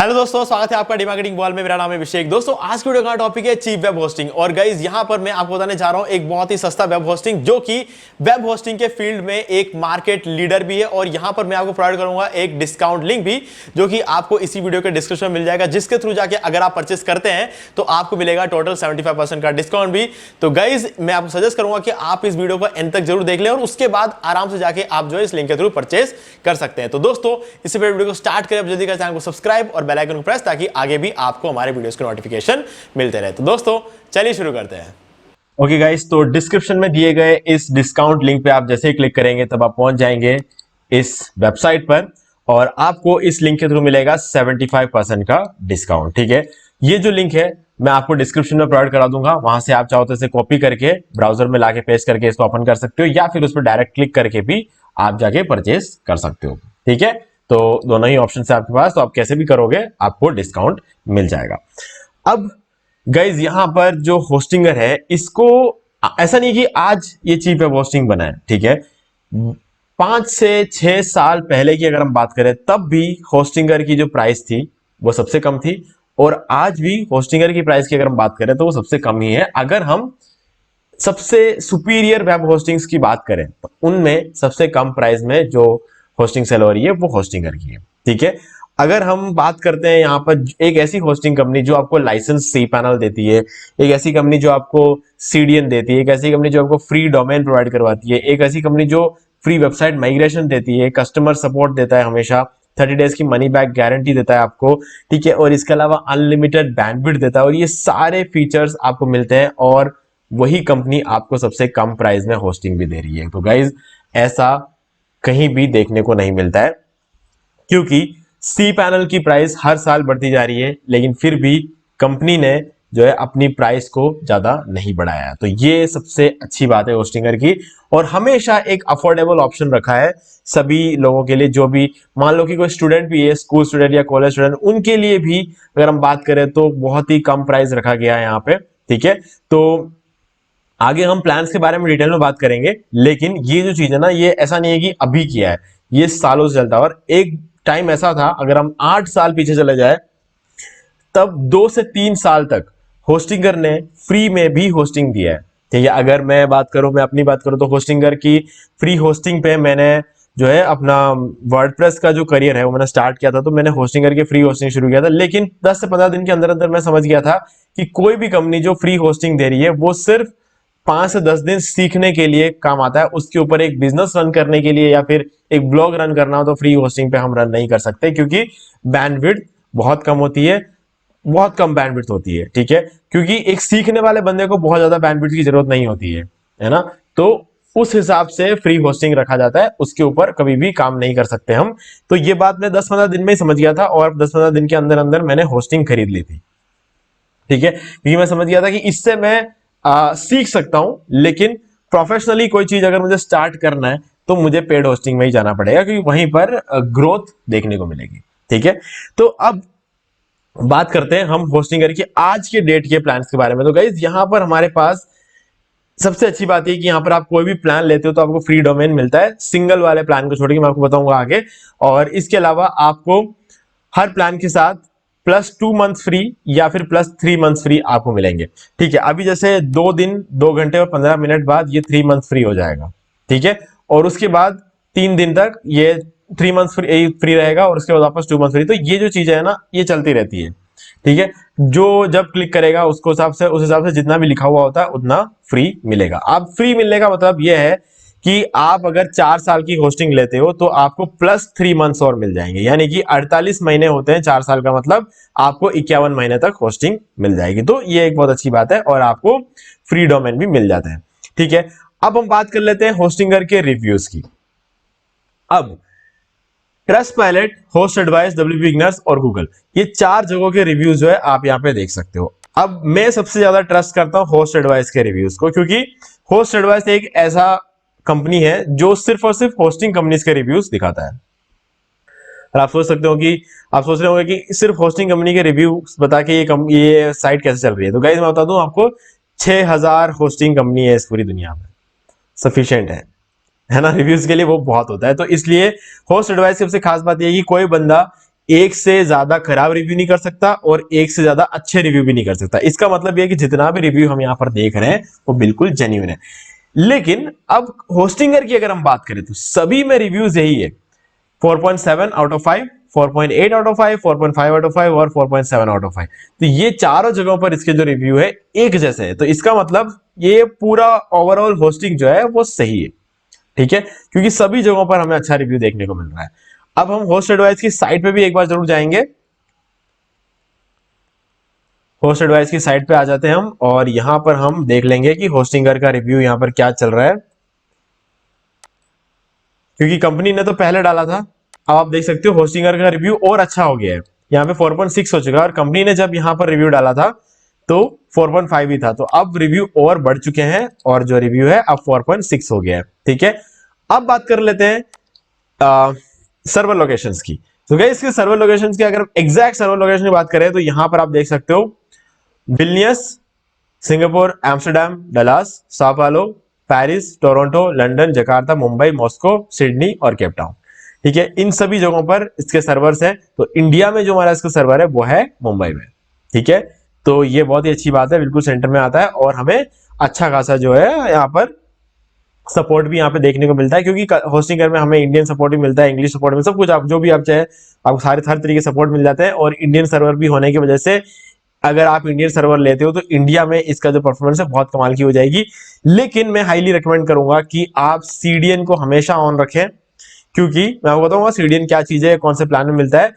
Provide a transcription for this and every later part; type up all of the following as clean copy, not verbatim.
Hello दोस्तों, स्वागत है आपका डिमार्केटिंग बॉल में। मेरा नाम है अभिषेक। दोस्तों आज की वीडियो का टॉपिक है चीप वेब होस्टिंग। और गाइज यहां पर मैं आपको बताने जा रहा हूं एक बहुत ही सस्ता वेब होस्टिंग जो कि वेब होस्टिंग के फील्ड में एक मार्केट लीडर भी है। और यहां पर मैं आपको प्रोवाइड करूंगा एक डिस्काउंट लिंक भी जो कि आपको इसी वीडियो के डिस्क्रिप्शन में मिल जाएगा, जिसके थ्रू जाके अगर आप परचेस करते हैं तो आपको मिलेगा टोटल 75% का डिस्काउंट भी। तो गाइज मैं आपको सजेस्ट करूंगा कि आप इस वीडियो को एंड तक जरूर देख लें और उसके बाद आराम से जाके आप जो है इस लिंक के थ्रू परचेस कर सकते हैं। तो दोस्तों इससे पहले वीडियो को स्टार्ट करें, जल्दी कर चैनल को सब्सक्राइब और बेल आइकन को प्रेस ताकि आगे भी आपको हमारे वीडियोस के नोटिफिकेशन मिलते रहे। तो दोस्तों चलिए शुरू करते हैं। ओके गाइस, तो डिस्क्रिप्शन में दिए गए इस डिस्काउंट लिंक पे आप जैसे ही क्लिक करेंगे तब आप पहुंच जाएंगे इस वेबसाइट पर और आपको इस लिंक के थ्रू मिलेगा 75% का डिस्काउंट। ठीक है, ये जो लिंक है मैं आपको डिस्क्रिप्शन में प्रोवाइड करा दूंगा, वहां से आप चाहो तो इसे कॉपी करके ब्राउजर में लाके पेस्ट करके इसको ओपन कर सकते हो या फिर उस पर डायरेक्ट क्लिक करके भी आप जाके परचेस कर सकते हो। ठीक है, तो दोनों ही ऑप्शन है आपके पास, तो आप कैसे भी करोगे आपको डिस्काउंट मिल जाएगा। अब गाइज यहां पर जो होस्टिंगर है इसको ऐसा नहीं कि आज ये चीप वेब होस्टिंग बना है। ठीक है, 5 से 6 साल पहले की अगर हम बात करें तब भी होस्टिंगर की जो प्राइस थी वो सबसे कम थी और आज भी होस्टिंगर की प्राइस की अगर हम बात करें तो वो सबसे कम ही है। अगर हम सबसे सुपीरियर वेब होस्टिंग्स की बात करें तो उनमें सबसे कम प्राइस में जो होस्टिंग सेल हो रही है वो होस्टिंगर की है। ठीक है, अगर हम बात करते हैं यहाँ पर एक ऐसी होस्टिंग कंपनी जो आपको लाइसेंस cPanel देती है, एक ऐसी कंपनी जो आपको CDN देती है, एक ऐसी कंपनी जो आपको फ्री डोमेन प्रोवाइड करवाती है, एक ऐसी कंपनी जो फ्री वेबसाइट माइग्रेशन देती है, कस्टमर सपोर्ट देता है, हमेशा 30 डेज की मनी बैक गारंटी देता है आपको। ठीक है, और इसके अलावा अनलिमिटेड बैंडविड्थ देता है और ये सारे फीचर्स आपको मिलते हैं और वही कंपनी आपको सबसे कम प्राइस में होस्टिंग भी दे रही है। तो गाइज ऐसा कहीं भी देखने को नहीं मिलता है, क्योंकि cPanel की प्राइस हर साल बढ़ती जा रही है लेकिन फिर भी कंपनी ने जो है अपनी प्राइस को ज्यादा नहीं बढ़ाया। तो ये सबसे अच्छी बात है होस्टिंगर की, और हमेशा एक अफोर्डेबल ऑप्शन रखा है सभी लोगों के लिए। जो भी मान लो कि कोई स्टूडेंट भी है, स्कूल स्टूडेंट या कॉलेज स्टूडेंट, उनके लिए भी अगर हम बात करें तो बहुत ही कम प्राइस रखा गया है यहाँ पे। ठीक है, तो आगे हम प्लान्स के बारे में डिटेल में बात करेंगे, लेकिन ये जो चीज है ना ये ऐसा नहीं है कि अभी किया है, ये सालों से चलता है। और एक टाइम ऐसा था, अगर हम 8 साल पीछे चले जाए तब 2 से 3 साल तक होस्टिंगर ने फ्री में भी होस्टिंग दिया है। ठीक है, अगर मैं बात करूं, मैं अपनी बात करूं तो होस्टिंगर की फ्री होस्टिंग पे मैंने जो है अपना वर्डप्रेस का जो करियर है वो मैंने स्टार्ट किया था। तो मैंने होस्टिंगर की फ्री होस्टिंग शुरू किया था, लेकिन 10 से 15 दिन के अंदर अंदर मैं समझ गया था कि कोई भी कंपनी जो फ्री होस्टिंग दे रही है वो सिर्फ 5 से 10 दिन सीखने के लिए काम आता है। उसके ऊपर एक बिजनेस रन करने के लिए या फिर एक ब्लॉग रन करना हो तो फ्री होस्टिंग पे हम रन नहीं कर सकते, क्योंकि बैंडविड्थ बहुत कम होती है, बहुत कम बैंडविड्थ होती है। ठीक है, क्योंकि एक सीखने वाले बंदे को बहुत ज्यादा बैंडविड्थ की जरूरत नहीं होती है ना। तो उस हिसाब से फ्री होस्टिंग रखा जाता है, उसके ऊपर कभी भी काम नहीं कर सकते हम। तो ये बात मैं 10-15 दिन में ही समझ गया था और 10-15 दिन के अंदर अंदर मैंने होस्टिंग खरीद ली थी। ठीक है, क्योंकि मैं समझ गया था कि इससे मैं सीख सकता हूं, लेकिन प्रोफेशनली कोई चीज अगर मुझे स्टार्ट करना है तो मुझे पेड होस्टिंग में ही जाना पड़ेगा, क्योंकि वहीं पर ग्रोथ देखने को मिलेगी। ठीक है, तो अब बात करते हैं हम होस्टिंगर की आज के डेट के प्लान्स के बारे में। तो गाइज यहां पर हमारे पास सबसे अच्छी बात है कि यहां पर आप कोई भी प्लान लेते हो तो आपको फ्री डोमेन मिलता है, सिंगल वाले प्लान को छोड़ के, मैं आपको बताऊंगा आगे। और इसके अलावा आपको हर प्लान के साथ +2 मंथ फ्री या फिर +3 मंथ फ्री आपको मिलेंगे। ठीक है, अभी जैसे 2 दिन 2 घंटे और 15 मिनट बाद ये 3 मंथ फ्री हो जाएगा। ठीक है, और उसके बाद 3 दिन तक ये 3 मंथ फ्री रहेगा और उसके बाद वापस 2 मंथ फ्री। तो ये जो चीज है ना ये चलती रहती है। ठीक है, जो जब क्लिक करेगा उसको उस हिसाब से जितना भी लिखा हुआ होता है उतना फ्री मिलेगा। अब फ्री मिलने का मतलब यह है कि आप अगर 4 साल की होस्टिंग लेते हो तो आपको +3 मंथ्स और मिल जाएंगे, यानी कि 48 महीने होते हैं 4 साल का, मतलब आपको 51 महीने तक होस्टिंग मिल जाएगी। तो ये एक बहुत अच्छी बात है और आपको फ्री डोमेन भी मिल जाते हैं। ठीक है, अब हम बात कर लेते हैं होस्टिंगर के रिव्यूज की। अब ट्रस्टपाइलट, होस्ट एडवाइस, WP-Igners और गूगल, ये 4 जगहों के रिव्यूज जो है आप यहाँ पे देख सकते हो। अब मैं सबसे ज्यादा ट्रस्ट करता हूं होस्ट एडवाइस के रिव्यूज को, क्योंकि होस्ट एडवाइस एक ऐसा कंपनी है जो सिर्फ और सिर्फ होस्टिंग कंपनीज के रिव्यूज दिखाता है। और आप सोच सकते हो कि आप सोच रहे होंगे कि सिर्फ होस्टिंग कंपनी के रिव्यू बता के ये साइट कैसे चल रही है। तो गाइस मैं बता दूं आपको, 6000 होस्टिंग कंपनी है इस पूरी दुनिया में, सफिशिएंट है ना, रिव्यूज के लिए वो बहुत होता है। तो इसलिए होस्ट एडवाइस की सबसे खास बात यह है कि कोई बंदा एक से ज्यादा खराब रिव्यू नहीं कर सकता और एक से ज्यादा अच्छे रिव्यू भी नहीं कर सकता। इसका मतलब यह है कि जितना भी रिव्यू हम यहां पर देख रहे हैं वो बिल्कुल जेन्युइन है। लेकिन अब होस्टिंगर की अगर हम बात करें तो सभी में रिव्यूज यही है, 4.7 out of 5, 4.8 out of 5, 4.5 out of 5 और 4.7 आउट ऑफ 5। तो ये चारों जगहों पर इसके जो रिव्यू है एक जैसे है। तो इसका मतलब ये पूरा ओवरऑल होस्टिंग जो है वो सही है, ठीक है, क्योंकि सभी जगहों पर हमें अच्छा रिव्यू देखने को मिल रहा है। अब हम होस्ट एडवाइस की साइट पे भी एक बार जरूर जाएंगे। होस्ट एडवाइस की साइट पे आ जाते हैं हम और यहां पर हम देख लेंगे कि होस्टिंगर का रिव्यू यहां पर क्या चल रहा है, क्योंकि कंपनी ने तो पहले डाला था। अब आप देख सकते हो होस्टिंगर का रिव्यू और अच्छा हो गया है, यहाँ पे 4.6 हो चुका है और कंपनी ने जब यहां पर रिव्यू डाला था तो 4.5 ही था। तो अब रिव्यू और बढ़ चुके हैं और जो रिव्यू है अब 4.6 हो गया है, ठीक है। अब बात कर लेते हैं सर्वर लोकेशंस की। तो गाइस इसके सर्वर लोकेशंस की अगर एग्जैक्ट सर्वर लोकेशन की बात करें तो यहां पर आप देख सकते हो Vilnius, Singapore, Amsterdam, Dallas, sao पालो, Paris, Toronto, London, Jakarta, Mumbai, Moscow, Sydney और केप टाउन, ठीक है। इन सभी जगहों पर इसके सर्वर्स हैं। तो इंडिया में जो हमारा इसका सर्वर है वो है मुंबई में, ठीक है। तो ये बहुत ही अच्छी बात है, बिल्कुल सेंटर में आता है और हमें अच्छा खासा जो है यहाँ पर सपोर्ट भी यहाँ पे देखने को मिलता है, क्योंकि होस्टिंगर में हमें इंडियन सपोर्ट भी मिलता है, इंग्लिश सपोर्ट में सब कुछ, आप जो भी आप चाहे आपको सारे हर तरीके सपोर्ट मिल जाते हैं। और इंडियन सर्वर भी होने की वजह से अगर आप इंडियन सर्वर लेते हो तो इंडिया में इसका जो परफॉर्मेंस है बहुत कमाल की हो जाएगी। लेकिन मैं हाईली रिकमेंड करूंगा कि आप सीडीएन को हमेशा ऑन रखें, क्योंकि मैं आपको बताऊंगा सीडीएन क्या चीज है, कौन से प्लान में मिलता है।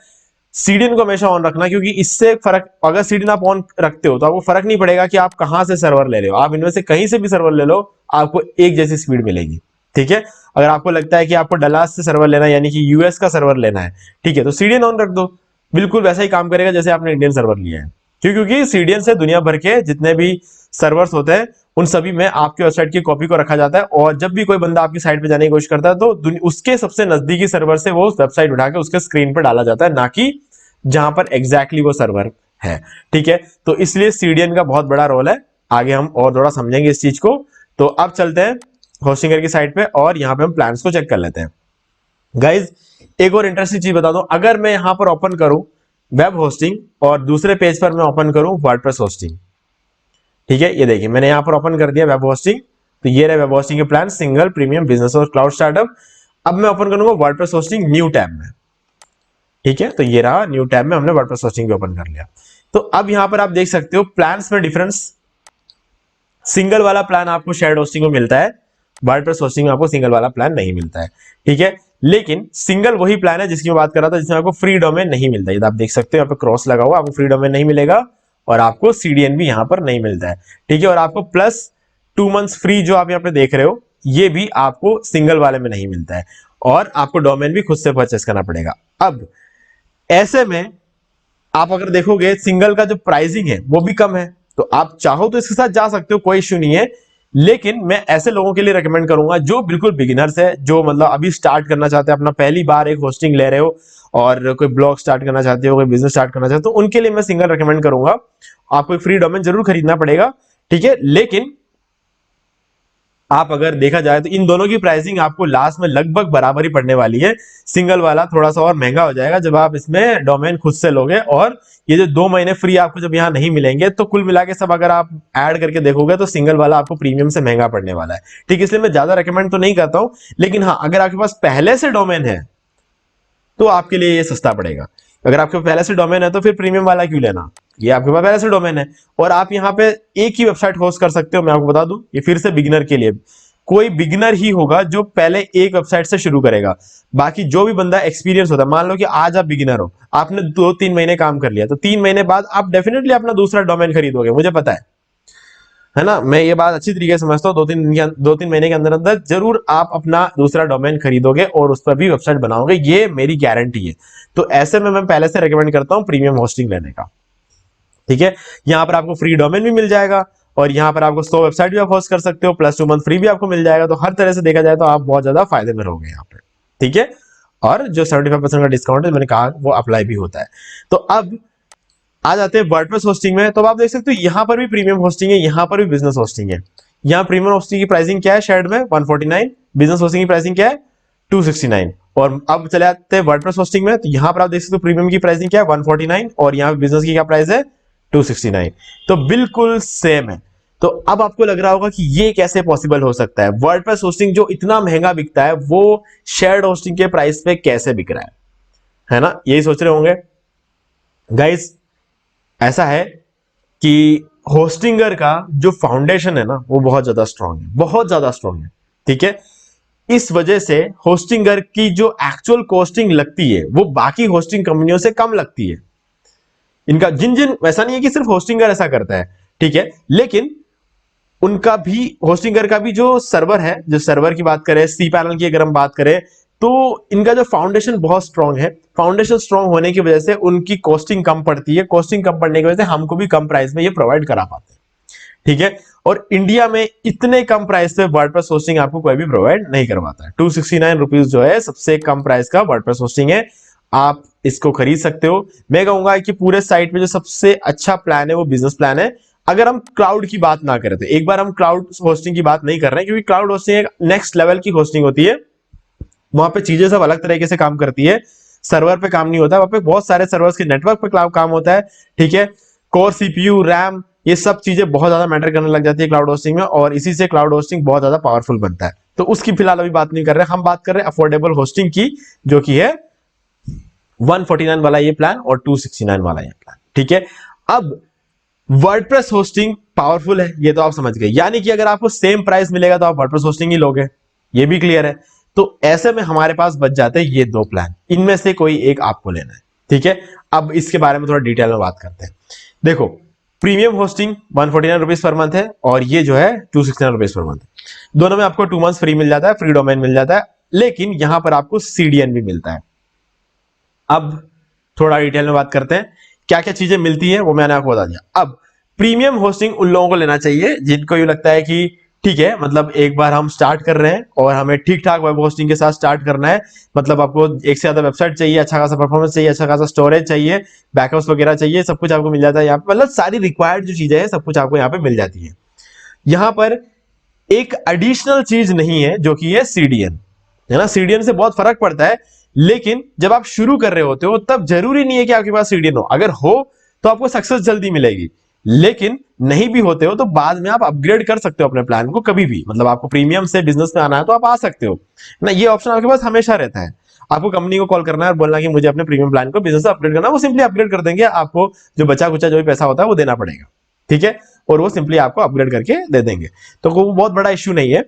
सीडीएन को हमेशा ऑन रखना, क्योंकि इससे फर्क, अगर सीडीएन आप ऑन रखते हो तो आपको फर्क नहीं पड़ेगा कि आप कहां से सर्वर ले रहे हो, आप इनमें से कहीं से भी सर्वर ले लो आपको एक जैसी स्पीड मिलेगी, ठीक है। अगर आपको लगता है कि आपको डलास से सर्वर लेना है, यानी कि यूएस का सर्वर लेना है, ठीक है, तो सीडीएन ऑन रख दो, बिल्कुल वैसा ही काम करेगा जैसे आपने इंडियन सर्वर लिया है। क्योंकि सीडीएन से दुनिया भर के जितने भी सर्वर्स होते हैं उन सभी में आपके वेबसाइट की कॉपी को रखा जाता है और जब भी कोई बंदा आपकी साइट पे जाने की कोशिश करता है तो उसके सबसे नजदीकी सर्वर से वो वेबसाइट उठा के उसके स्क्रीन पर डाला जाता है, ना कि जहां पर एग्जैक्टली वो सर्वर है, ठीक है। तो इसलिए सीडीएन का बहुत बड़ा रोल है। आगे हम और थोड़ा समझेंगे इस चीज को। तो अब चलते हैं होस्टिंगर की साइट पे और यहां पे हम प्लान्स को चेक कर लेते हैं। गाइज एक और इंटरेस्टिंग चीज बता दूं, अगर मैं यहां पर ओपन करूं वेब होस्टिंग और दूसरे पेज पर मैं ओपन करूं वर्डप्रेस होस्टिंग, ठीक है, ये देखिए मैंने यहां पर ओपन कर दिया वेब होस्टिंग। तो ये रहे वेब होस्टिंग के प्लान, सिंगल, प्रीमियम, बिजनेस और क्लाउड स्टार्टअप। अब मैं ओपन करूंगा वर्डप्रेस होस्टिंग न्यू टैब में, ठीक है। तो ये रहा न्यू टैब में हमने वर्डप्रेस होस्टिंग भी ओपन कर लिया। तो अब यहां पर आप देख सकते हो प्लान्स में डिफरेंस। सिंगल वाला प्लान आपको शेयर्ड होस्टिंग में मिलता है, वर्डप्रेस होस्टिंग में आपको सिंगल वाला प्लान नहीं मिलता है, ठीक है। लेकिन सिंगल वही प्लान है जिसकी मैं बात कर रहा था, जिसमें आपको फ्री डोमेन नहीं मिलता है। आप देख सकते हो यहाँ पे क्रॉस लगा हुआ, आपको फ्री डोमेन नहीं मिलेगा और आपको सीडीएन भी यहां पर नहीं मिलता है, ठीक है। और आपको प्लस 2 मंथ्स फ्री जो आप यहाँ पे देख रहे हो ये भी आपको सिंगल वाले में नहीं मिलता है और आपको डोमेन भी खुद से परचेस करना पड़ेगा। अब ऐसे में आप अगर देखोगे सिंगल का जो प्राइसिंग है वो भी कम है, तो आप चाहो तो इसके साथ जा सकते हो, कोई इश्यू नहीं है। लेकिन मैं ऐसे लोगों के लिए रेकमेंड करूंगा जो बिल्कुल बिगिनर्स है, जो मतलब अभी स्टार्ट करना चाहते हैं, अपना पहली बार एक होस्टिंग ले रहे हो और कोई ब्लॉग स्टार्ट करना चाहते हो, कोई बिजनेस स्टार्ट करना चाहते हो, तो उनके लिए मैं सिंगल रेकमेंड करूंगा। आपको एक फ्री डोमेन जरूर खरीदना पड़ेगा, ठीक है। लेकिन आप अगर देखा जाए तो इन दोनों की प्राइसिंग आपको लास्ट में लगभग बराबर ही पड़ने वाली है। सिंगल वाला थोड़ा सा और महंगा हो जाएगा जब आप इसमें डोमेन खुद से लोगे, और ये जो 2 महीने फ्री आपको जब यहाँ नहीं मिलेंगे, तो कुल मिला के सब अगर आप ऐड करके देखोगे तो सिंगल वाला आपको प्रीमियम से महंगा पड़ने वाला है, ठीक है। इसलिए मैं ज्यादा रेकमेंड तो नहीं करता हूं, लेकिन हाँ अगर आपके पास पहले से डोमेन है तो आपके लिए ये सस्ता पड़ेगा। अगर आपके पहले से डोमेन है तो फिर प्रीमियम वाला क्यों लेना, ये आपके पास पहले से डोमेन है और आप यहाँ पे एक ही वेबसाइट होस्ट कर सकते हो। मैं आपको बता दूं ये फिर से बिगिनर के लिए, कोई बिगिनर ही होगा जो पहले एक वेबसाइट से शुरू करेगा। बाकी जो भी बंदा एक्सपीरियंस होता है, मान लो कि आज आप बिगिनर हो, आपने 2-3 महीने काम कर लिया, तो 3 महीने बाद आप डेफिनेटली अपना दूसरा डोमेन खरीदोगे, मुझे पता है ना। मैं ये बात अच्छी तरीके से समझता हूँ, 2-3 महीने के अंदर अंदर जरूर आप अपना दूसरा डोमेन खरीदोगे और उस पर भी वेबसाइट बनाओगे, ये मेरी गारंटी है। तो ऐसे में मैं पहले से रेकमेंड करता हूँ प्रीमियम होस्टिंग लेने का, ठीक है। यहां पर आपको फ्री डोमेन भी मिल जाएगा और यहां पर आपको 100 वेबसाइट भी आप होस्ट कर सकते हो, प्लस 2 मंथ फ्री भी आपको मिल जाएगा। तो हर तरह से देखा जाए तो आप बहुत ज्यादा फायदे में रहोगे यहाँ पे, ठीक है। और जो 75% का डिस्काउंट है मैंने कहा वो अप्लाई भी होता है। तो अब आ जाते हैं वर्डप्रेस होस्टिंग में। तो आप देख सकते हो यहां पर भी प्रीमियम होस्टिंग है, यहां पर भी बिजनेस होस्टिंग है। यहाँ प्रीमियम होस्टिंग की प्राइसिंग क्या है शेयर्ड में 149, बिजनेस होस्टिंग की प्राइसिंग क्या है 269 और अब चले आते हैं वर्डप्रेस होस्टिंग में। तो यहां पर आप देख सकते हो प्रीमियम की प्राइसिंग क्या है 149 और यहाँ पे बिजनेस की क्या प्राइस है 269, तो बिल्कुल सेम है। तो अब आपको लग रहा होगा कि ये कैसे पॉसिबल हो सकता है, वर्डप्रेस होस्टिंग जो इतना महंगा बिकता है वो शेयर्ड होस्टिंग के प्राइस पे कैसे बिक रहा है ना, यही सोच रहे होंगे गाइस। ऐसा है कि होस्टिंगर का जो फाउंडेशन है ना वो बहुत ज्यादा स्ट्रांग है, बहुत ज्यादा स्ट्रांग है, ठीक है। इस वजह से होस्टिंगर की जो एक्चुअल कॉस्टिंग लगती है वो बाकी होस्टिंग कंपनियों से कम लगती है। इनका जिन जिन, वैसा नहीं है कि सिर्फ होस्टिंगर ऐसा करता है, ठीक है, लेकिन उनका भी, होस्टिंगर का भी जो सर्वर है, जो सर्वर की बात करें, सी पैनल की अगर हम बात करें, तो इनका जो फाउंडेशन बहुत स्ट्रांग है। फाउंडेशन स्ट्रांग होने की वजह से उनकी कॉस्टिंग कम पड़ती है, कॉस्टिंग कम पड़ने की वजह से हमको भी कम प्राइस में ये प्रोवाइड करा पाते हैं, ठीक है। और इंडिया में इतने कम प्राइस पे वर्डप्रेस होस्टिंग आपको कोई भी प्रोवाइड नहीं करवाता है। 269 रुपीज जो है सबसे कम प्राइस का वर्डप्रेस होस्टिंग है, आप इसको खरीद सकते हो। मैं कहूंगा कि पूरे साइट में जो सबसे अच्छा प्लान है वो बिजनेस प्लान है। अगर हम क्लाउड की बात ना करें तो, एक बार हम क्लाउड होस्टिंग की बात नहीं कर रहे हैं, क्योंकि क्लाउड होस्टिंग एक नेक्स्ट लेवल की होस्टिंग होती है, वहां पे चीजें सब अलग तरीके से काम करती है, सर्वर पे काम नहीं होता, वहां पे बहुत सारे सर्वर्स के नेटवर्क पे क्लाउड काम होता है, ठीक है। कोर सीपीयू, रैम, ये सब चीजें बहुत ज्यादा मैटर करने लग जाती है क्लाउड होस्टिंग में, और इसी से क्लाउड होस्टिंग बहुत ज्यादा पावरफुल बनता है। तो उसकी फिलहाल अभी बात नहीं कर रहे, हम बात कर रहे हैं अफोर्डेबल होस्टिंग की, जो कि है 149 वाला ये प्लान और 269 वाला ये प्लान, ठीक है। अब वर्डप्रेस होस्टिंग पावरफुल है, ये तो आप समझ गए, यानी कि अगर आपको सेम प्राइस मिलेगा तो आप वर्डप्रेस होस्टिंग ही लोगे, ये भी क्लियर है। तो ऐसे में हमारे पास बच जाते हैं ये दो प्लान, इनमें से कोई एक आपको लेना है, ठीक है। अब इसके बारे में थोड़ा डिटेल में बात करते हैं। देखो, premium hosting 149 rupees per month है और ये जो है 269 रुपीज पर मंथ है। दोनों में आपको 2 मंथ्स फ्री मिल जाता है, फ्री डोमेन मिल जाता है, लेकिन यहां पर आपको सीडीएन भी मिलता है। अब थोड़ा डिटेल में बात करते हैं क्या क्या चीजें मिलती है, वो मैंने आपको बता दिया। अब प्रीमियम होस्टिंग उन लोगों को लेना चाहिए जिनको ये लगता है कि ठीक है, मतलब एक बार हम स्टार्ट कर रहे हैं और हमें ठीक ठाक वेब होस्टिंग के साथ स्टार्ट करना है, मतलब आपको एक से ज्यादा वेबसाइट चाहिए, अच्छा खासा परफॉर्मेंस चाहिए, अच्छा खासा स्टोरेज चाहिए, बैकअप्स वगैरह चाहिए, सब कुछ आपको मिल जाता है यहाँ पे, मतलब सारी रिक्वायर्ड जो चीजें हैं सब कुछ आपको यहाँ पे मिल जाती है। यहाँ पर एक एडिशनल चीज नहीं है जो कि है सीडीएन, है ना। सीडीएन से बहुत फर्क पड़ता है, लेकिन जब आप शुरू कर रहे होते हो तब जरूरी नहीं है कि आपके पास सीडीएन हो, अगर हो तो आपको सक्सेस जल्दी मिलेगी, लेकिन नहीं भी होते हो तो बाद में आप अपग्रेड कर सकते हो अपने प्लान को कभी भी, मतलब आपको प्रीमियम से बिजनेस में आना है तो आप आ सकते हो ना, ये ऑप्शन आपके पास हमेशा रहता है। आपको कंपनी को कॉल करना है और बोलना कि मुझे अपने प्रीमियम प्लान को बिजनेस से अपग्रेड करना है, वो सिंपली अपग्रेड कर देंगे, आपको जो बचा कुचा जो भी पैसा होता है वो देना पड़ेगा, ठीक है, और वो सिंपली आपको अपग्रेड करके दे देंगे, तो वो बहुत बड़ा इश्यू नहीं है।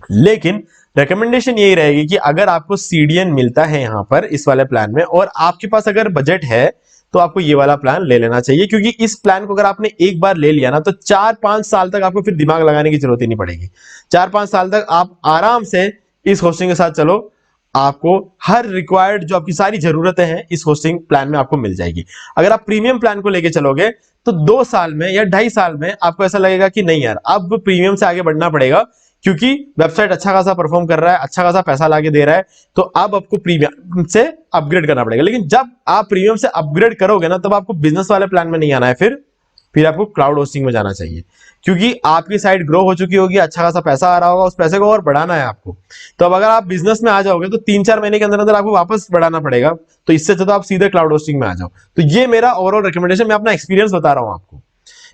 लेकिन रिकमेंडेशन यही रहेगी कि अगर आपको सीडीएन मिलता है यहां पर इस वाले प्लान में और आपके पास अगर बजट है तो आपको ये वाला प्लान ले लेना चाहिए, क्योंकि इस प्लान को अगर आपने एक बार ले लिया ना तो 4-5 साल तक आपको फिर दिमाग लगाने की जरूरत ही नहीं पड़ेगी। 4-5 साल तक आप आराम से इस होस्टिंग के साथ चलो, आपको हर रिक्वायर्ड जो आपकी सारी जरूरतें हैं इस होस्टिंग प्लान में आपको मिल जाएगी। अगर आप प्रीमियम प्लान को लेके चलोगे तो 2 साल में या 2.5 साल में आपको ऐसा लगेगा कि नहीं यार, अब प्रीमियम से आगे बढ़ना पड़ेगा, क्योंकि वेबसाइट अच्छा खासा परफॉर्म कर रहा है, अच्छा खासा पैसा लाके दे रहा है, तो अब आपको प्रीमियम से अपग्रेड करना पड़ेगा। लेकिन जब आप प्रीमियम से अपग्रेड करोगे ना तब आपको बिजनेस वाले प्लान में नहीं आना है, फिर आपको क्लाउड होस्टिंग में जाना चाहिए, क्योंकि आपकी साइट ग्रो हो चुकी होगी, अच्छा खासा पैसा आ रहा होगा, उस पैसे को और बढ़ाना है आपको। तो अब अगर आप बिजनेस में आ जाओगे तो 3-4 महीने के अंदर अंदर आपको वापस बढ़ाना पड़ेगा, तो इससे तो आप सीधे क्लाउड होस्टिंग में आ जाओ। तो ये मेरा ओवरऑल रिकमेंडेशन, मैं अपना एक्सपीरियंस बता रहा हूं आपको,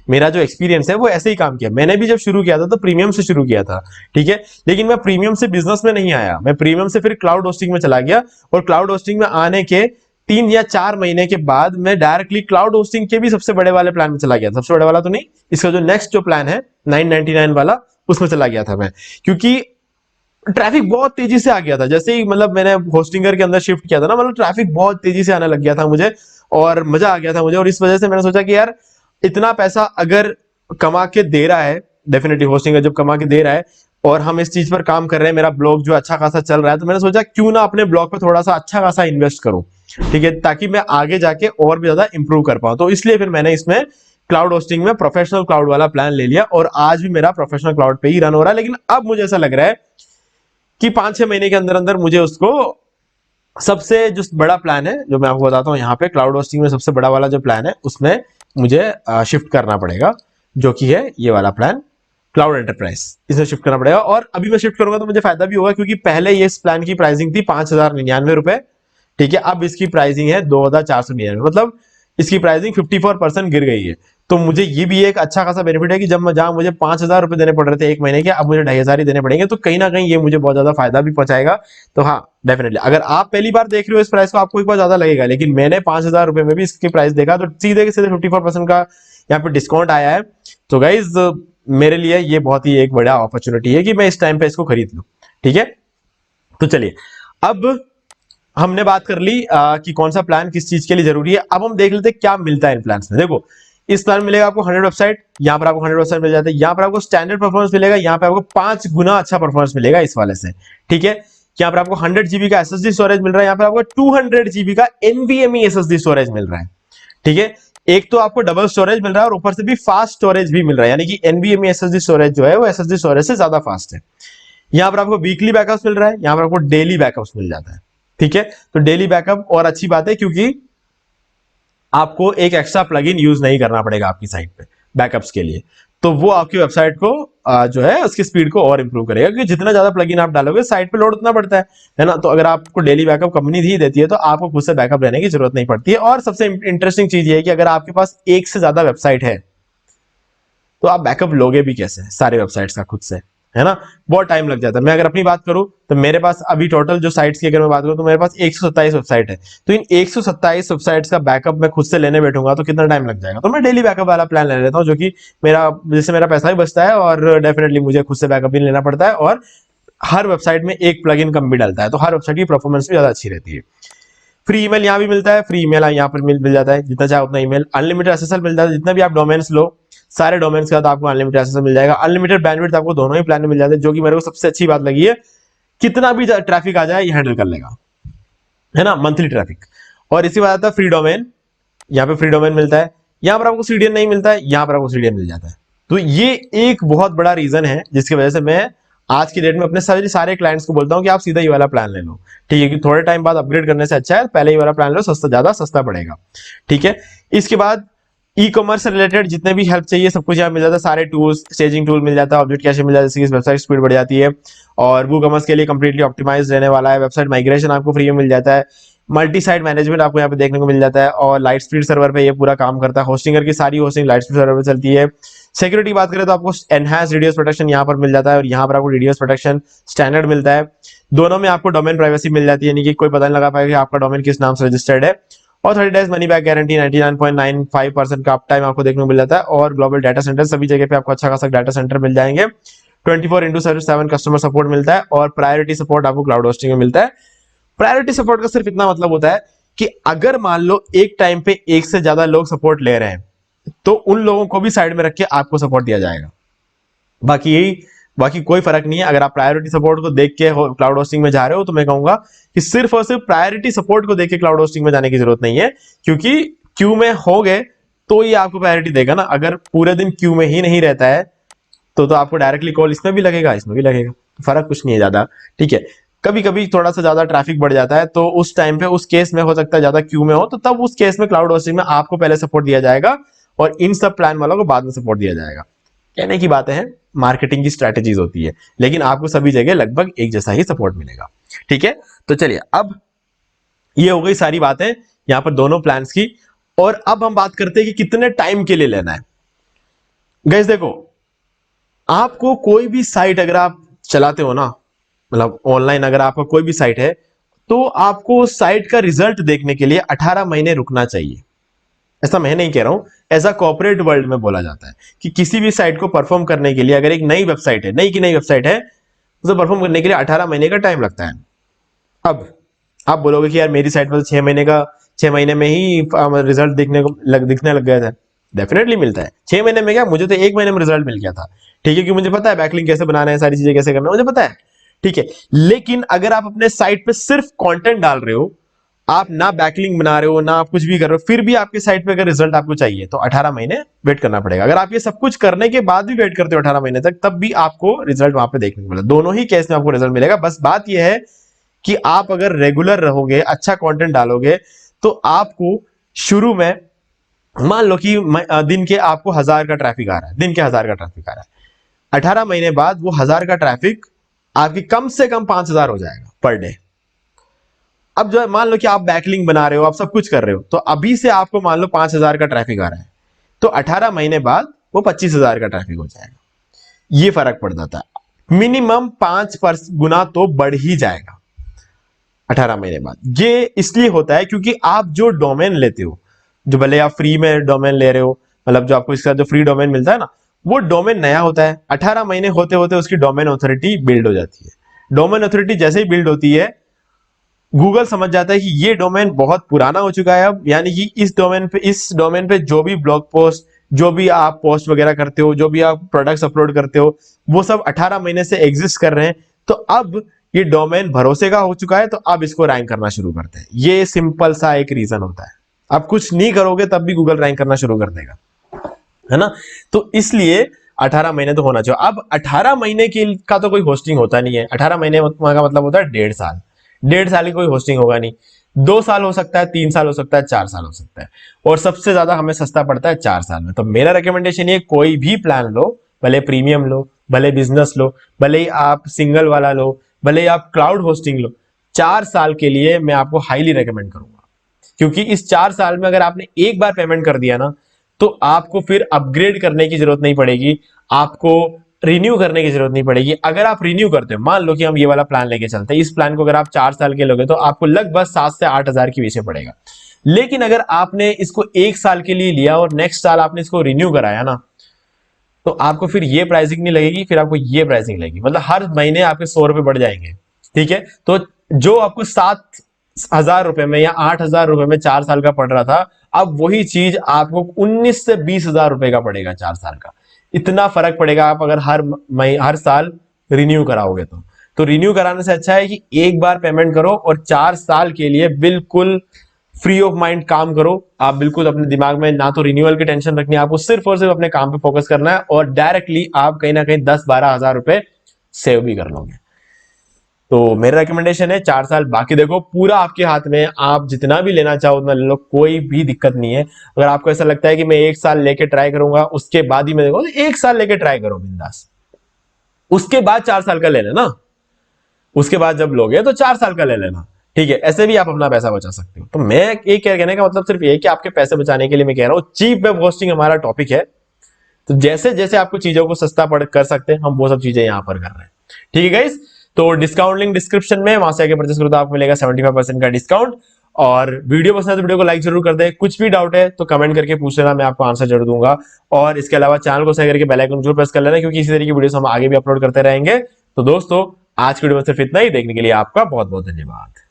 मेरा जो एक्सपीरियंस है वो ऐसे ही काम किया। मैंने भी जब शुरू किया था तो प्रीमियम से शुरू किया था, ठीक है, लेकिन मैं प्रीमियम से बिजनेस में नहीं आया, मैं प्रीमियम से फिर क्लाउड होस्टिंग में चला गया, और क्लाउड होस्टिंग में आने के 3 या 4 महीने के बाद मैं डायरेक्टली क्लाउड होस्टिंग के भी सबसे बड़े वाले प्लान में चला गया। सबसे बड़े वाला तो नहीं, इसका जो नेक्स्ट जो प्लान है 999 वाला, उसमें चला गया था मैं, क्योंकि ट्रैफिक बहुत तेजी से आ गया था। जैसे ही मतलब मैंने होस्टिंगर के अंदर शिफ्ट किया था ना, मतलब ट्रैफिक बहुत तेजी से आने लग गया था मुझे, और मजा आ गया था मुझे, और इस वजह से मैंने सोचा कि यार इतना पैसा अगर कमा के दे रहा है, डेफिनेटली होस्टिंगर जब कमा के दे रहा है और हम इस चीज पर काम कर रहे हैं, मेरा ब्लॉग जो अच्छा खासा चल रहा है, तो मैंने सोचा क्यों ना अपने ब्लॉग पे थोड़ा सा अच्छा खासा इन्वेस्ट करूं, ठीक है, ताकि मैं आगे जाके और भी ज्यादा इंप्रूव कर पाऊं। तो इसलिए फिर मैंने इसमें क्लाउड होस्टिंग में प्रोफेशनल क्लाउड वाला प्लान ले लिया, और आज भी मेरा प्रोफेशनल क्लाउड पे ही रन हो रहा है। लेकिन अब मुझे ऐसा लग रहा है कि 5-6 महीने के अंदर अंदर मुझे उसको, सबसे जो बड़ा प्लान है जो मैं आपको बताता हूँ यहाँ पे क्लाउड होस्टिंग में, सबसे बड़ा वाला जो प्लान है उसमें मुझे शिफ्ट करना पड़ेगा, जो कि है ये वाला प्लान क्लाउड एंटरप्राइज, इसमें शिफ्ट करना पड़ेगा। और अभी मैं शिफ्ट करूंगा तो मुझे फायदा भी होगा, क्योंकि पहले ये इस प्लान की प्राइसिंग थी 5,099 रुपए, ठीक है। अब इसकी प्राइसिंग है 2,499, मतलब इसकी प्राइसिंग 54% गिर गई है। तो मुझे ये भी एक अच्छा खासा बेनिफिट है कि जब जहां मुझे 5,000 रुपए देने पड़ रहे थे एक महीने के, अब मुझे 2,500 ही देने पड़ेंगे। तो कहीं ना कहीं ये मुझे बहुत ज्यादा फायदा भी पहुंचाएगा। तो हाँ, डेफिनेटली अगर आप पहली बार देख रहे हो इस प्राइस को, आपको एक बार ज्यादा लगेगा, लेकिन मैंने 5,000 रुपए में भी इसकी प्राइस देखा तो सीधे सीधे 54% का यहाँ पे डिस्काउंट आया है। तो गाइज मेरे लिए ये बहुत ही एक बड़ा अपॉर्चुनिटी है कि मैं इस टाइम पे इसको खरीद लूं, ठीक है। तो चलिए, अब हमने बात कर ली कि कौन सा प्लान किस चीज के लिए जरूरी है। अब हम देख लेते हैं क्या मिलता है इन प्लान में। देखो, इस प्लान में मिलेगा आपको 100 वेबसाइट, यहां पर आपको 100 वेबसाइट मिल जाता है। यहां पर आपको स्टैंडर्ड परफॉर्मेंस मिलेगा, यहां पर आपको 5 गुना अच्छा परफॉर्मेंस मिलेगा इस वाले से, ठीक है। यहाँ पर आपको 100 जीबी का एसएसडी स्टोरेज मिल रहा है, यहाँ पर आपको 200 जीबी का एनवीएमई एसएसडी स्टोरेज मिल रहा है, ठीक है। एक तो आपको डबल स्टोरेज मिल रहा है और ऊपर से भी फास्ट स्टोरेज भी मिल रहा है, यानी कि एनवीएमई एसएसडी स्टोरेज जो है वो एसएसडी स्टोरेज से ज्यादा फास्ट है। यहाँ पर आपको वीकली बैकअप्स मिल रहा है, यहाँ पर आपको डेली बैकअप्स मिल जाता है, ठीक है। तो डेली बैकअप और अच्छी बात है, क्योंकि आपको एक एक्स्ट्रा प्लगइन यूज नहीं करना पड़ेगा आपकी साइट पे बैकअप्स के लिए। तो वो आपकी वेबसाइट को जो है उसकी स्पीड को और इंप्रूव करेगा, क्योंकि जितना ज्यादा प्लगइन आप डालोगे साइट पे लोड उतना बढ़ता है ना। तो अगर आपको डेली बैकअप कंपनी ही देती है तो आपको खुद से बैकअप लेने की जरूरत नहीं पड़ती है। और सबसे इंटरेस्टिंग चीज ये है कि अगर आपके पास एक से ज्यादा वेबसाइट है तो आप बैकअप लोगे भी कैसे सारे वेबसाइट्स का खुद से, है ना। बहुत टाइम लग जाता है। मैं अगर अपनी बात करूं तो मेरे पास अभी टोटल जो साइट्स की अगर मैं बात करूं तो मेरे पास 127 वेबसाइट है। तो इन 127 वेबसाइट्स का बैकअप मैं खुद से लेने बैठूंगा तो कितना टाइम लग जाएगा। तो मैं डेली बैकअप वाला प्लान ले लेता हूं, जो कि मेरा जिससे मेरा पैसा भी बचता है और डेफिनेटली मुझे खुद से बैकअप भी लेना पड़ता है। और हर वेबसाइट में एक प्लगइन कम भी डलता है, तो हर वेबसाइट की परफॉर्मेंस भी ज्यादा अच्छी रहती है। फ्री ईमेल यहाँ भी मिलता है, फ्री ईमेल यहाँ पर मिल जाता है, जितना चाहे उतना ईमेल। अनलिमिटेड एसएसएल मिल जाता है, जितना भी आप डोमेन्स लो सारे डोमेन्स के साथ आपको अनलिमिटेड एसएसएल मिल जाएगा। अनलिमिटेड बैंडविड्थ आपको दोनों ही प्लान में मिल जाते हैं, जो कि मेरे को सबसे अच्छी बात लगी है। कितना भी ट्रैफिक आ जाए ये हैंडल कर लेगा, है ना, मंथली ट्रैफिक। और इसी बात आता है फ्री डोमेन, यहाँ पे फ्री डोमेन मिलता है। यहाँ पर आपको सीडीएन नहीं मिलता है, यहाँ पर आपको सीडीएन मिल जाता है। तो ये एक बहुत बड़ा रीजन है जिसकी वजह से मैं आज की डेट में अपने सारे क्लाइंट्स को बोलता हूं कि आप सीधा ये वाला प्लान ले लो, ठीक है। कि थोड़े टाइम बाद अपग्रेड करने से अच्छा है पहले ये वाला प्लान लो, सस्ता ज्यादा सस्ता पड़ेगा, ठीक है। इसके बाद ई कॉमर्स से रिलेटेड जितने भी हेल्प चाहिए सब कुछ यहाँ मिल जाता है। सारे टूल्स, स्टेजिंग टूल मिल जाता है, ऑब्जेक्ट कैशे मिल जाता है, जिससे वेबसाइट स्पीड बढ़ जाती है। और वो कॉमर्स के लिए कंप्लीटली ऑप्टिमाइज रहने वाला है। वेबसाइट माइग्रेशन आपको फ्री में मिल जाता है। मल्टी साइट मैनेजमेंट आपको यहाँ पे देखने को मिल जाता है। और लाइट स्पीड सर्वर पे ये पूरा काम करता है। होस्टिंगर की सारी होस्टिंग लाइट स्पीड सर्वर पे चलती है। सिक्योरिटी बात करें तो आपको एनहांस डीडीओस प्रोटेक्शन यहाँ पर मिल जाता है और यहाँ पर आपको डीडीओस प्रोटेक्शन स्टैंडर्ड मिलता है। दोनों में आपको डोमेन प्राइवेसी मिल जाती है, यानी कि कोई पता नहीं लगा पाएगा कि आपका डोमेन किस नाम से रजिस्टर्ड है। और 30 डेज मनी बैक गारंटी, 99.95% का अप टाइम आपको देखने को मिल जाता है। और ग्लोबल डाटा सेंटर, सभी जगह पे आपको अच्छा खासा डाटा सेंटर मिल जाएंगे। 24/7 कस्टमर सपोर्ट मिलता है और प्रायोरिटी सपोर्ट आपको क्लाउड होस्टिंग में मिलता है। प्रायोरिटी सपोर्ट का सिर्फ इतना मतलब होता है कि अगर मान लो एक टाइम पे एक से ज्यादा लोग सपोर्ट ले रहे हैं तो उन लोगों को भी साइड में रख के आपको सपोर्ट दिया जाएगा। बाकी कोई फर्क नहीं है। अगर आप प्रायोरिटी सपोर्ट को देख के क्लाउड होस्टिंग में जा रहे हो तो मैं कहूंगा कि सिर्फ और सिर्फ प्रायोरिटी सपोर्ट को देख के क्लाउड होस्टिंग में जाने की जरूरत नहीं है, क्योंकि क्यू में हो गए तो ये आपको प्रायोरिटी देगा ना। अगर पूरे दिन क्यू में ही नहीं रहता है तो आपको डायरेक्टली कॉल इसमें भी लगेगा, इसमें भी लगेगा, फर्क कुछ नहीं है ज्यादा, ठीक है। कभी कभी थोड़ा सा ज्यादा ट्रैफिक बढ़ जाता है तो उस टाइम पे उस केस में हो सकता है ज्यादा क्यू में हो, तो तब उस केस में क्लाउड होस्टिंग में आपको पहले सपोर्ट दिया जाएगा और इन सब प्लान वालों को बाद में सपोर्ट दिया जाएगा। कहने की बातें हैं, मार्केटिंग की स्ट्रैटेजीज होती है, लेकिन आपको सभी जगह लगभग एक जैसा ही सपोर्ट मिलेगा, ठीक है। तो चलिए, अब ये हो गई सारी बातें यहां पर दोनों प्लान्स की। और अब हम बात करते हैं कि कितने टाइम के लिए लेना है। गाइस देखो, आपको कोई भी साइट अगर आप चलाते हो ना, मतलब ऑनलाइन अगर आपका कोई भी साइट है तो आपको साइट का रिजल्ट देखने के लिए 18 महीने रुकना चाहिए। ऐसा मैं नहीं कह रहा हूं, एज अ कॉर्पोरेट वर्ल्ड में बोला जाता है कि किसी भी साइट को परफॉर्म करने के लिए, अगर एक नई वेबसाइट है, नई वेबसाइट है, तो परफॉर्म करने के लिए 18 महीने का टाइम लगता है। अब आप बोलोगे कि यार मेरी साइट पर 6 महीने में ही रिजल्ट दिखने लग गया था। डेफिनेटली मिलता है 6 महीने में, क्या मुझे तो 1 महीने में रिजल्ट मिल गया था, ठीक है। क्योंकि मुझे पता है बैकलिंक कैसे बनाना है, सारी चीजें कैसे करना है मुझे पता है, ठीक है। लेकिन अगर आप अपने साइट पे सिर्फ कंटेंट डाल रहे हो, आप ना बैकलिंक बना रहे हो, ना आप कुछ भी कर रहे हो, फिर भी आपके साइट पे अगर रिजल्ट आपको चाहिए तो 18 महीने वेट करना पड़ेगा। अगर आप ये सब कुछ करने के बाद भी वेट करते हो 18 महीने तक, तब भी आपको रिजल्ट वहां पे देखने को मिलेगा। दोनों ही केस में आपको रिजल्ट मिलेगा। बस बात यह है कि आप अगर रेगुलर रहोगे, अच्छा कंटेंट डालोगे, तो आपको शुरू में मान लो कि दिन के आपको 1000 का ट्रैफिक आ रहा है, दिन के 1000 का ट्रैफिक आ रहा है। 18 महीने बाद वो 1000 का ट्रैफिक आपकी कम से कम 5000 हो जाएगा पर डे। अब जो मान लो कि आप बैकलिंक बना रहे हो, आप सब कुछ कर रहे हो, तो अभी से आपको मान लो 5000 का ट्रैफिक आ रहा है, तो 18 महीने बाद वो 25000 का ट्रैफिक हो जाएगा। ये फर्क पड़ जाता है, मिनिमम 5 गुना तो बढ़ ही जाएगा 18 महीने बाद। ये इसलिए होता है क्योंकि आप जो डोमेन लेते हो, जो भले आप फ्री में डोमेन ले रहे हो, मतलब जो आपको इसका जो फ्री डोमेन मिलता है ना, वो डोमेन नया होता है, 18 महीने होते होते उसकी डोमेन अथॉरिटी बिल्ड हो जाती है। डोमेन अथॉरिटी जैसे ही बिल्ड होती है, गूगल समझ जाता है कि ये डोमेन बहुत पुराना हो चुका है अब, यानी कि इस डोमेन पे जो भी ब्लॉग पोस्ट, जो भी आप पोस्ट वगैरह करते हो, जो भी आप प्रोडक्ट्स अपलोड करते हो, वो सब 18 महीने से एग्जिस्ट कर रहे हैं। तो अब ये डोमेन भरोसे का हो चुका है, तो अब इसको रैंक करना शुरू करते हैं। ये सिंपल सा एक रीजन होता है। आप कुछ नहीं करोगे तब भी गूगल रैंक करना शुरू कर देगा, है ना। तो इसलिए 18 महीने तो होना चाहिए। अब 18 महीने का तो कोई होस्टिंग होता नहीं है। 18 महीने का मतलब होता है 1.5 साल। 1.5 साल की कोई होस्टिंग होगा नहीं। 2 साल हो सकता है, 3 साल हो सकता है, 4 साल हो सकता है, और सबसे ज्यादा हमें सस्ता पड़ता है 4 साल में। तो मेरा रिकमेंडेशन ये, कोई भी प्लान लो, भले प्रीमियम लो, भले बिजनेस लो, भले ही आप सिंगल वाला लो, भले ही आप क्लाउड होस्टिंग लो, 4 साल के लिए मैं आपको हाईली रिकमेंड करूंगा। क्योंकि इस 4 साल में अगर आपने एक बार पेमेंट कर दिया ना, तो आपको फिर अपग्रेड करने की जरूरत नहीं पड़ेगी, आपको रिन्यू करने की जरूरत नहीं पड़ेगी। अगर आप रिन्यू करते हो, मान लो कि हम ये वाला प्लान लेके चलते हैं, इस प्लान को अगर आप 4 साल के लोगे तो आपको लगभग 7 से 8 हजार के बीच में पड़ेगा। लेकिन अगर आपने इसको 1 साल के लिए लिया और नेक्स्ट साल आपने इसको रिन्यू कराया ना, तो आपको फिर ये प्राइसिंग नहीं लगेगी, फिर आपको ये प्राइसिंग लगेगी। मतलब हर महीने आपके 100 रुपए बढ़ जाएंगे, ठीक है। तो जो आपको 7,000 रुपए में या 8,000 रुपए में 4 साल का पड़ रहा था, अब वही चीज आपको 19 से 20,000 रुपए का पड़ेगा 4 साल का। इतना फर्क पड़ेगा आप अगर हर साल रिन्यू कराओगे तो रिन्यू कराने से अच्छा है कि एक बार पेमेंट करो और 4 साल के लिए बिल्कुल फ्री ऑफ माइंड काम करो। आप बिल्कुल अपने दिमाग में ना तो रिन्यूअल की टेंशन रखनी है, आपको सिर्फ और सिर्फ अपने काम पे फोकस करना है, और डायरेक्टली आप कहीं ना कहीं 10-12 हजार रुपए सेव भी कर लोगे। तो मेरा रिकमेंडेशन है 4 साल। बाकी देखो पूरा आपके हाथ में, आप जितना भी लेना चाहो उतना ले लो, कोई भी दिक्कत नहीं है। अगर आपको ऐसा लगता है कि मैं 1 साल लेके ट्राई करूंगा उसके बाद ही मैं देखो, तो 1 साल लेके ट्राई करो बिंदास, उसके बाद 4 साल का ले लेना। उसके बाद जब लोगे तो 4 साल का ले लेना, ठीक है। ऐसे भी आप अपना पैसा बचा सकते हो। तो मैं ये कहने का मतलब सिर्फ ये कि आपके पैसे बचाने के लिए मैं कह रहा हूं, चीप वेब होस्टिंग हमारा टॉपिक है। तो जैसे जैसे आपको चीजों को सस्ता पड़ कर सकते हैं, हम वो सब चीजें यहां पर कर रहे हैं, ठीक है गाइस। तो डिस्काउंट लिंक डिस्क्रिप्शन में, वहां से आके परचेस करो तो आपको मिलेगा 75% का डिस्काउंट। और वीडियो पसंद है तो वीडियो को लाइक जरूर कर दे। कुछ भी डाउट है तो कमेंट करके पूछ लेना, मैं आपको आंसर जरूर दूंगा। और इसके अलावा चैनल को सब्सक्राइब करके बेल आइकन जरूर प्रेस कर लेना, क्योंकि इसी तरीके की वीडियोस हम आगे भी अपलोड करते रहेंगे। तो दोस्तों आज की वीडियो में सिर्फ इतना ही। देखने के लिए आपका बहुत बहुत धन्यवाद।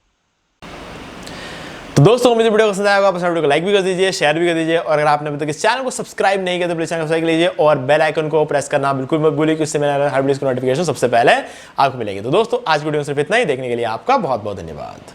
तो दोस्तों मुझे वीडियो पसंद आया होगा, वीडियो को लाइक भी कर दीजिए, शेयर भी कर दीजिए, और अगर आपने अभी तक इस चैनल को सब्सक्राइब नहीं किया तो प्लीज चैनल को सब्सक्राइब कर लीजिए और बेल आइकन को प्रेस करना बिल्कुल मत भूलिए, क्योंकि इससे मेरा हर वीडियो की नोटिफिकेशन सबसे पहले आपको मिलेगी। तो दोस्तों आज वीडियो में सिर्फ इतना ही। देखने के लिए आपका बहुत बहुत धन्यवाद।